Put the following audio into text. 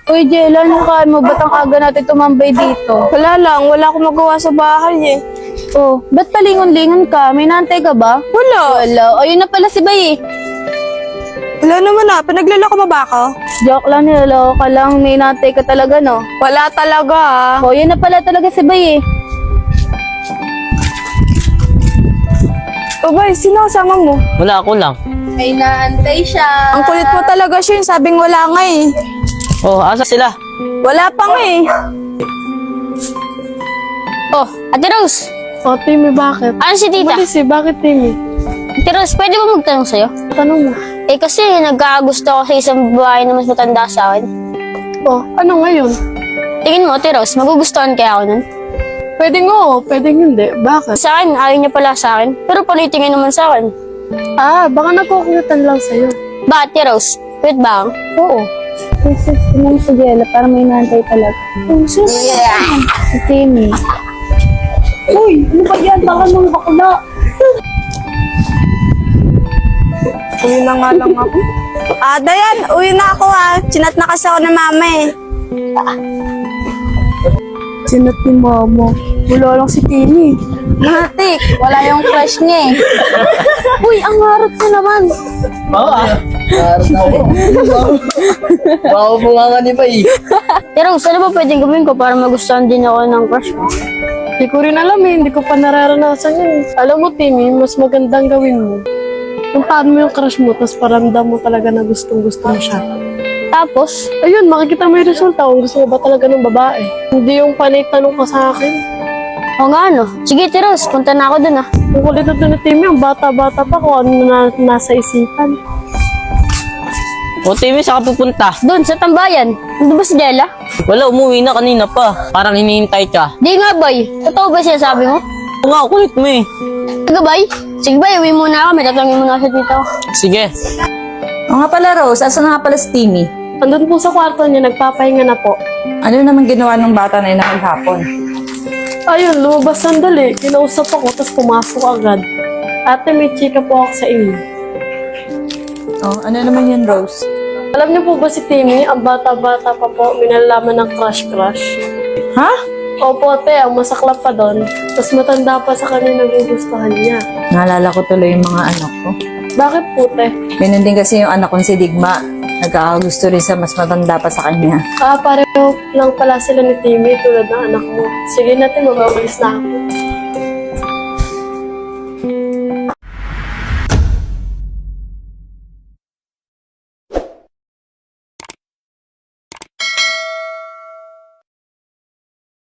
Uy, Jella, ano ka mo? Ba't ang aga natin tumambay dito? Wala lang, wala akong magawa sa bahay eh. Oh, ba't palingon-lingon ka? May nantay ka ba? Wala. Wala. O, yun na pala si Bay. Wala naman ah, pinagloloko mo ba ako? Joke lang, niloloko ka lang. May nantay ka talaga, no? Wala talaga ah. O, yun na pala talaga si Bay. O bay, sino kasama mo? Wala, ako lang. May naantay siya. Ang kulit mo talaga, Shin. Sabing wala nga eh. Oh, asa sila? Wala pa nga eh. Oh, Ate Rose. O, Timmy, bakit? Ano si tita? Bakit, Timmy? Ate Rose, pwede ba magtanong sa'yo? Tanong mo. Eh kasi nagkagusto ako sa isang babae na mas matanda sa akin. O, ano ngayon? Tingin mo, Ate Rose, magugustuhan kaya ako nun? Pwedeng oo, pwedeng hindi. Bakit? Sa akin, ayaw niya pala sa akin. Pero palitingin naman sa akin. Ah, baka nagkukulitan lang sa'yo. Ba, Ate Rose? Wait ba? Oo. Sis, tingnan mo si Jella para may nantay talaga. Oh, sis. Si Timmy. Uy, ano ba yan? Baka nang bakla. Uwi na nga lang ako. Ah, Dayan, uwi na ako ah. Chinat na kasi ako ng mama eh. Sinat ni Mama. Wala lang si Timmy. Matik, wala yung crush niya eh. Uy, ang harap niya naman. Oo ah. Bawa mo nga ni Bay. Ate Rose, ano ba pwedeng gawin ko para magustuhan din ako ng crush ko? Hindi ko rin alam eh. Hindi ko pa nararanasan yun. Alam mo, Timmy, mas magandang gawin mo. Kung paano mo yung crush mo, tapos paramdam mo talaga na gustong-gusto mo siya. Tapos, Ayun, makikita mo yung resulta kung gusto mo ba talaga ng babae. Hindi yung panay tanong ka sa akin. o nga ano. Sige, Ate Rose, punta na ako dun ah. Ang kulit na ni Timmy, ang bata-bata pa kung ano na nasa isipan. O, Timmy, saan ka pupunta? Dun, sa tambayan. Nandun ba si Jella? Wala, umuwi na kanina pa. Parang hinihintay ka. Di nga, Bay. Totoo ba siya sabi mo? Oo nga, kulit mo eh. Sige, Bay. Sige, Bay, uwi muna ako. May tatangin muna ako sa tito. Sige. O nga pala, Rose, asan na nga pala si Timmy? Andun po sa kwarto niya, nagpapahinga na po. Ano naman ginawa ng bata na yun na maghapon? Ayun, lumabas sandali. Kinausap ako, tapos pumasok agad. Ate, may chika po ako sa inyo. Oh, ano naman yun, Rose? Alam niyo po ba si Timmy, ang bata-bata pa po, minalaman ng crush-crush? Ha? Opo, ate, ang masaklap pa doon. Tapos matanda pa sa kanya nagugustuhan niya. Naalala ko tuloy yung mga anak ko. Bakit po, te? Ganun din kasi yung anak kong si Digma. Nagkakagusto rin sa mas matanda pa sa kanya. Ah, pareho lang pala sila ni Timmy tulad ng anak mo. Sige natin, mag-awalis na ako.